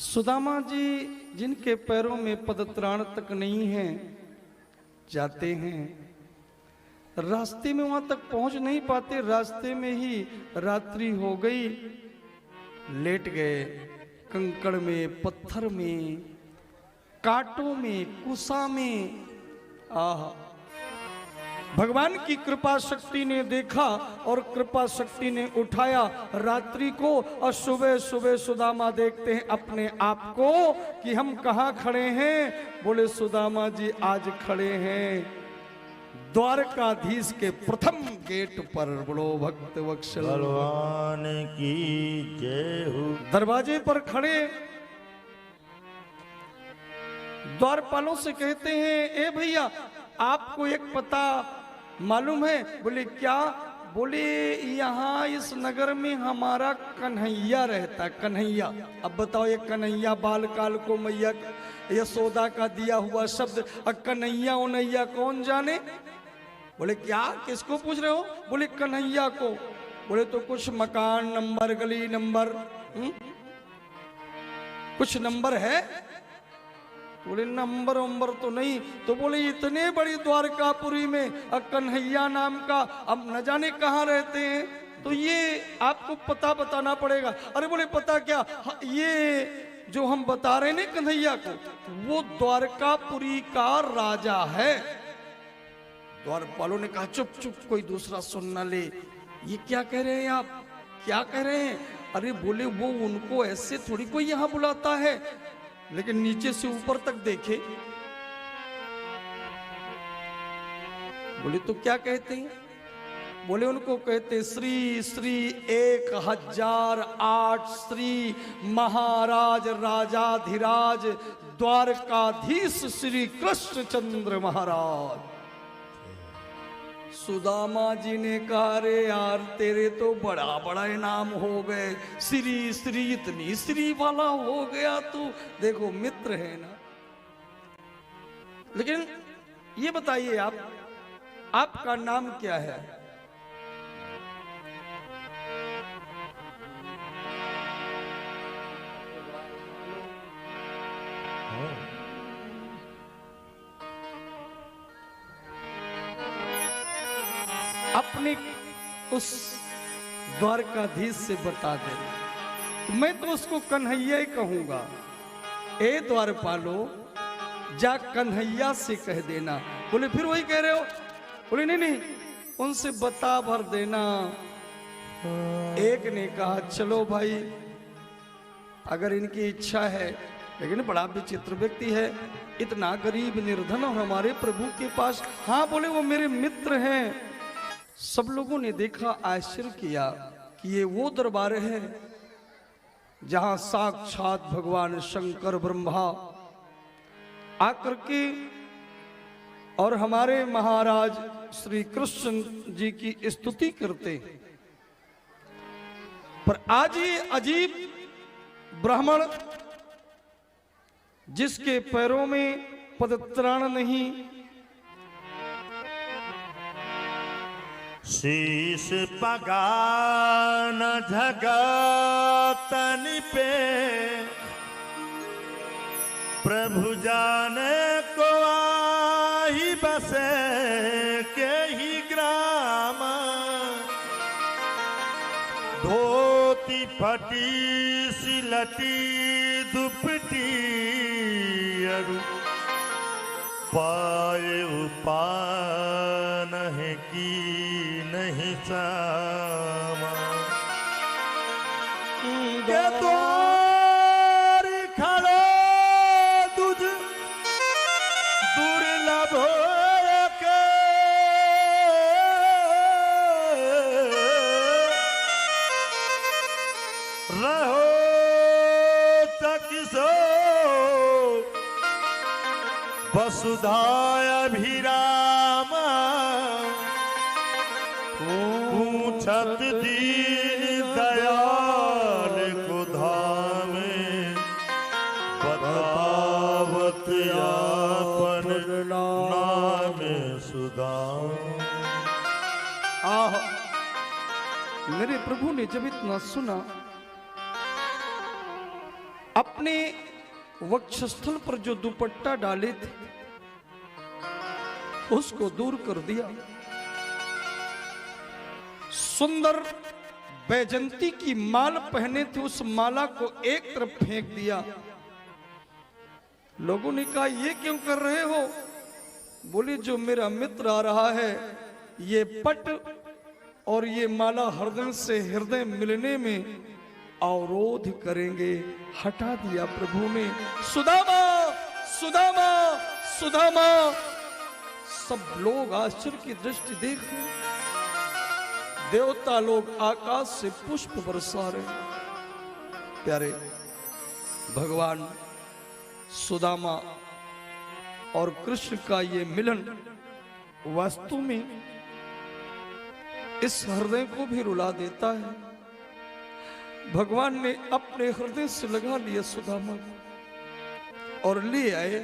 सुदामा जी जिनके पैरों में पदत्राण तक नहीं है, जाते हैं रास्ते में, वहां तक पहुंच नहीं पाते, रास्ते में ही रात्रि हो गई। लेट गए कंकड़ में, पत्थर में, कांटों में, कुसा में। आह, भगवान की कृपा शक्ति ने देखा और कृपा शक्ति ने उठाया रात्रि को। और सुबह सुबह सुदामा देखते हैं अपने आप को कि हम कहाँ खड़े हैं। बोले सुदामा जी आज खड़े हैं द्वारकाधीश के प्रथम गेट पर। बोलो भक्त वत्सल भगवान की जय हो। दरवाजे पर खड़े द्वारपालों से कहते हैं, ए भैया आपको एक पता मालूम है? बोले क्या? बोले यहाँ इस नगर में हमारा कन्हैया रहता। कन्हैया, अब बताओ ये कन्हैया बाल काल को मैया यशोदा का दिया हुआ शब्द, कन्हैया उनैया कौन जाने? बोले क्या, किसको पूछ रहे हो? बोले कन्हैया को। बोले तो कुछ मकान नंबर, गली नंबर, कुछ नंबर है? बोले नंबर वंबर तो नहीं। तो बोले इतने बड़ी द्वारकापुरी में कन्हैया नाम का अब न जाने कहाँ रहते हैं, तो ये आपको पता बताना पड़ेगा। अरे बोले पता क्या? ये जो हम बता रहे हैं कन्हैया को, वो द्वारकापुरी का राजा है। द्वारपालों ने कहा चुप चुप, कोई दूसरा सुन ना ले। ये क्या कह रहे हैं आप, क्या कह रहे हैं? अरे बोले वो उनको ऐसे थोड़ी कोई यहां बुलाता है। लेकिन नीचे से ऊपर तक देखे, बोले तो क्या कहते हैं? बोले उनको कहते श्री श्री 1008 श्री महाराज राजाधिराज द्वारकाधीश श्री कृष्णचंद्र महाराज। सुदामा जी ने कहा रे यार तेरे तो बड़ा बड़ा इनाम हो गए, श्री श्री इतनी श्री वाला हो गया तू। देखो मित्र है ना। लेकिन ये बताइए आपका नाम क्या है? अपने उस द्वारकाधीश से बता देना, मैं तो उसको कन्हैया ही कहूंगा। ए द्वारपालो जा कन्हैया से कह देना। बोले फिर वही कह रहे हो? बोले नहीं नहीं, उनसे बता भर देना। एक ने कहा चलो भाई अगर इनकी इच्छा है, लेकिन बड़ा विचित्र व्यक्ति है, इतना गरीब निर्धन और हमारे प्रभु के पास। हाँ बोले वो मेरे मित्र हैं। सब लोगों ने देखा, आश्चर्य किया कि ये वो दरबार है जहां साक्षात भगवान शंकर ब्रह्मा आकर के और हमारे महाराज श्री कृष्ण जी की स्तुति करते। पर आज ये अजीब ब्राह्मण जिसके पैरों में पदत्राण नहीं, शीश पगान जगतन पे प्रभु जाने को आई बसे के ही ग्राम। धोती फटी सिलटी दुपटी अरु पाए उपान है की नहीं सामा। के द्वार खड़ो तुझ दुर्लभ के रहो तकिसो वसुधाय अभिरामा। पूछत दीन दयाल को धामे बतावत आपन नाम सुदाम। आह, मेरे प्रभु ने जब इतना सुना अपने वक्षस्थल पर जो दुपट्टा डाले थे उसको दूर कर दिया, सुंदर बैजंती की माल पहने थे उस माला को एक तरफ फेंक दिया। लोगों ने कहा ये क्यों कर रहे हो? बोले जो मेरा मित्र आ रहा है ये पट और ये माला हृदय से हृदय मिलने में अवरोध करेंगे, हटा दिया प्रभु ने। सुदामा सुदामा सुदामा, सब लोग आश्चर्य की दृष्टि देख रहे, देवता लोग आकाश से पुष्प बरसा रहे। प्यारे भगवान सुदामा और कृष्ण का ये मिलन वास्तव में इस हृदय को भी रुला देता है। भगवान ने अपने हृदय से लगा लिया सुदामा को और ले आए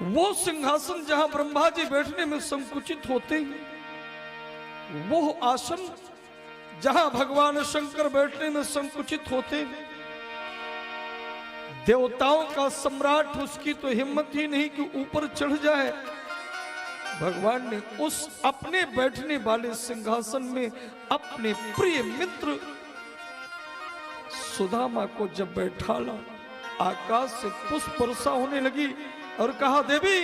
वो सिंहासन जहां ब्रह्मा जी बैठने में संकुचित होते हैं, वो आसन जहां भगवान शंकर बैठने में संकुचित होते हैं। देवताओं का सम्राट, उसकी तो हिम्मत ही नहीं कि ऊपर चढ़ जाए। भगवान ने उस अपने बैठने वाले सिंहासन में अपने प्रिय मित्र सुदामा को जब बैठाला, आकाश से पुष्प वर्षा होने लगी और कहा देवी,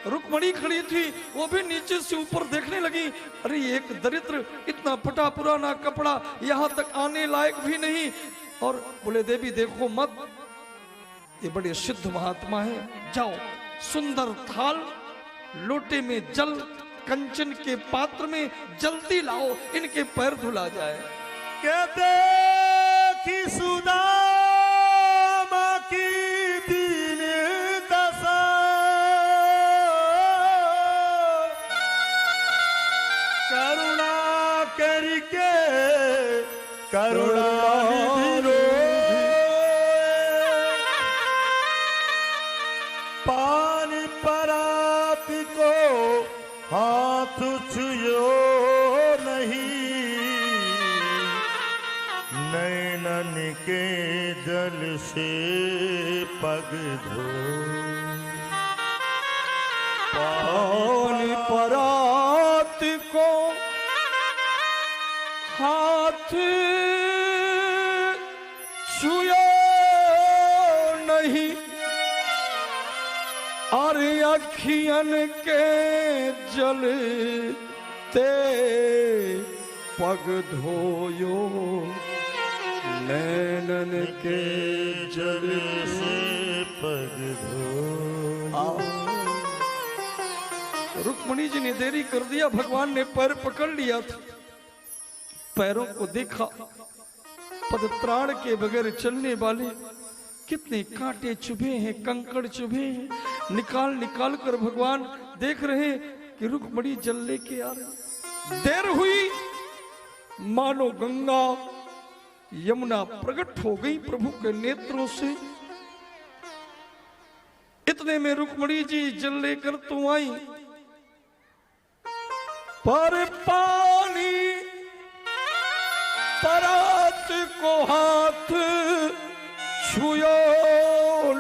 रुक्मणी खड़ी थी वो भी नीचे से ऊपर देखने लगी, अरे एक दरिद्र इतना फटा पुराना कपड़ा यहां तक आने लायक भी नहीं। और बोले देवी देखो मत, ये बड़े सिद्ध महात्मा है, जाओ सुंदर थाल लोटे में जल, कंचन के पात्र में जल्दी लाओ, इनके पैर धुला जाए। कहते कि सुदामा की दीन दशा, करुणा करके करुणा पानी परात को हाथ छुयो नहीं, नैनन के जल से पग धो, पानी परात को हाथ छुयो नहीं, अरे अखियन के जल ते पग धोयो, नैनन के जल से पग धो। रुक्मणी जी ने देरी कर दिया, भगवान ने पैर पकड़ लिया था, पैरों को देखा, पदत्राण के बगैर चलने वाले कितने कांटे चुभे हैं, कंकड़ चुभे हैं। निकाल निकाल कर भगवान देख रहे कि रुक्मणी जल लेके आ रही। देर हुई, मानो गंगा यमुना प्रकट हो गई प्रभु के नेत्रों से। इतने में रुक्मणी जी जल लेकर तो आई, पर पानी परात को हाथ छुयो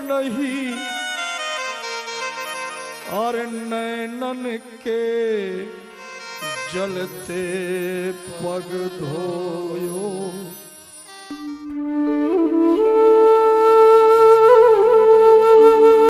नहीं, और नैनन के जलते पग धोयो।